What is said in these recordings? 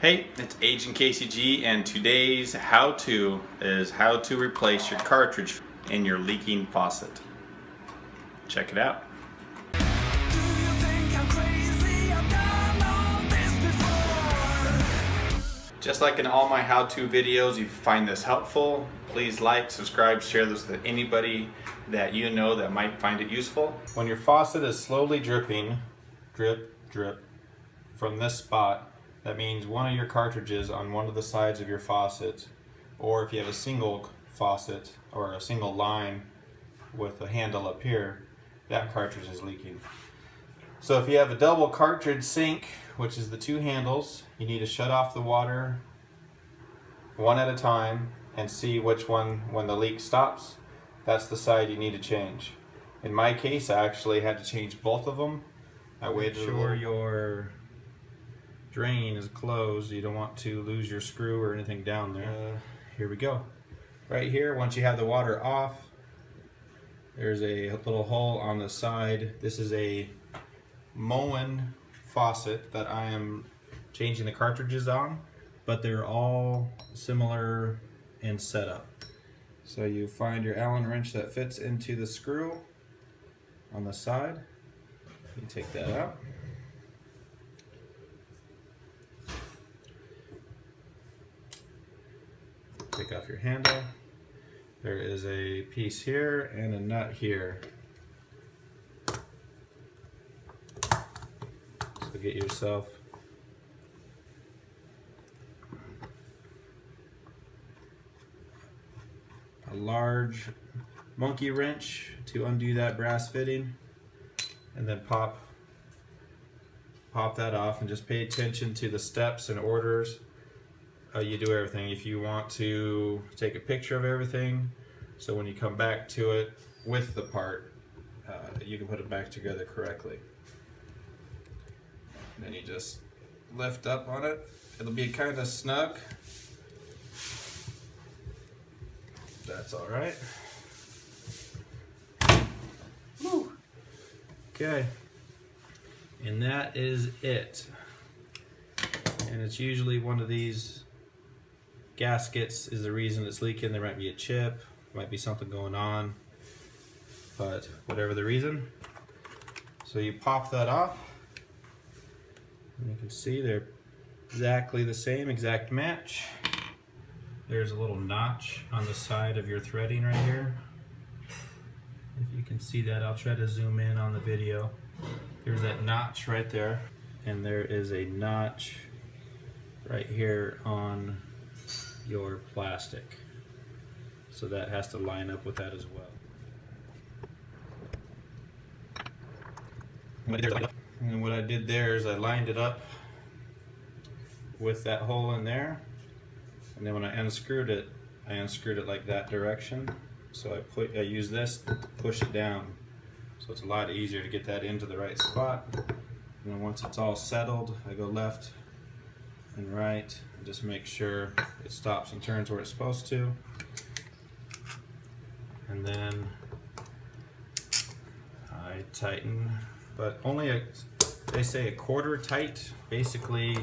Hey, it's AgentCaseyG, and today's how-to is how to replace your cartridge in your leaking faucet. Check it out. Just like in all my how-to videos, if you find this helpful, please like, subscribe, share this with anybody that you know that might find it useful. When your faucet is slowly dripping, drip, drip, from this spot, that means one of your cartridges on one of the sides of your faucet, or if you have a single faucet or a single line with a handle up here, that cartridge is leaking. So if you have a double cartridge sink, which is the two handles, you need to shut off the water one at a time and see which one, when the leak stops, that's the side you need to change. In my case, I actually had to change both of them. That way, make sure your drain is closed. You don't want to lose your screw or anything down there. Here we go. Right here, once you have the water off, there's a little hole on the side. This is a Moen faucet that I am changing the cartridges on, but they're all similar in setup. So you find your Allen wrench that fits into the screw on the side. You take that out. Take off your handle. There is a piece here and a nut here. So get yourself a large monkey wrench to undo that brass fitting, and then pop that off, and just pay attention to the steps and orders. You do everything. If you want to take a picture of everything, so when you come back to it with the part, you can put it back together correctly. And then you just lift up on it. It'll be kind of snug. That's all right. Woo. Okay, and that is it. And it's usually one of these gaskets is the reason it's leaking. There might be a chip, might be something going on, but whatever the reason. So you pop that off, and you can see they're exactly the same, exact match. There's a little notch on the side of your threading right here. If you can see that, I'll try to zoom in on the video. There's that notch right there, and there is a notch right here on your plastic. So that has to line up with that as well. And what I did there is I lined it up with that hole in there, and then when I unscrewed it like that direction. So I use this to push it down, so it's a lot easier to get that into the right spot. And then once it's all settled, I go left and right and just make sure it stops and turns where it's supposed to. And then I tighten, but only they say a quarter tight. Basically,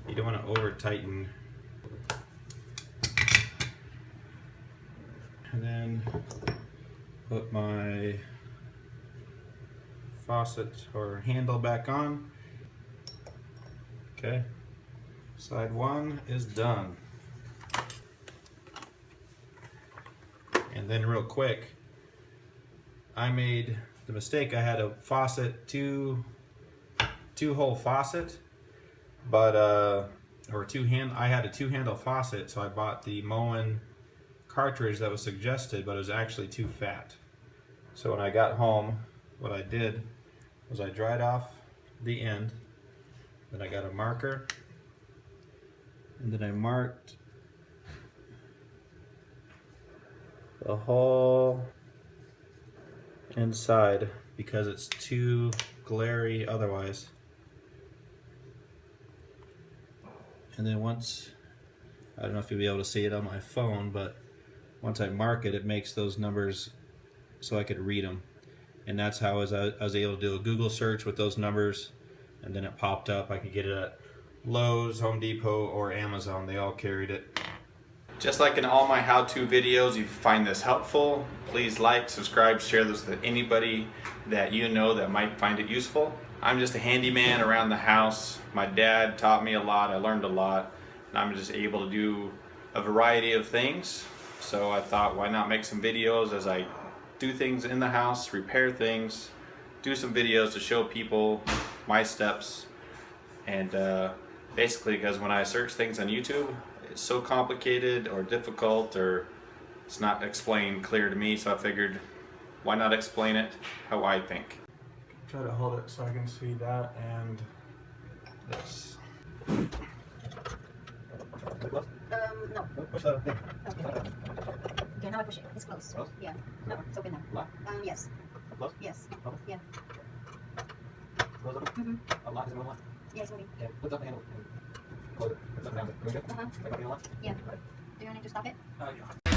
you don't want to over tighten. And then put my faucet or handle back on. Okay, side one is done. And then real quick, I made the mistake. I had a faucet, two hole faucet, but I had a two handle faucet, so I bought the Moen cartridge that was suggested, but it was actually too fat. So when I got home, what I did was I dried off the end, then I got a marker, and then I marked the whole inside because it's too glary otherwise. And then once, I don't know if you'll be able to see it on my phone, but once I mark it, it makes those numbers so I could read them. And that's how I was able to do a Google search with those numbers, and then it popped up. I could get it at Lowe's, Home Depot, or Amazon. They all carried it. Just like in all my how-to videos, if you find this helpful, please like, subscribe, share this with anybody that you know that might find it useful. I'm just a handyman around the house. My dad taught me a lot, I learned a lot, and I'm just able to do a variety of things. So I thought, why not make some videos as I do things in the house, repair things, do some videos to show people my steps. And basically, because when I search things on YouTube, it's so complicated or difficult, or it's not explained clear to me, so I figured, why not explain it how I think. Try to hold it so I can see that and this. No. Push that thing. Okay. Okay, now I push it. It's closed. Close? Yeah. No, it's open now. Lock? Yes. Close? Yes. Open? Yeah. Close up? Lock is moving. Yeah, it's moving. Yeah, put up the handle and close it. Put it down. Are we good? Uh-huh. Back up the handle? Yeah. Do you need to stop it? Yeah.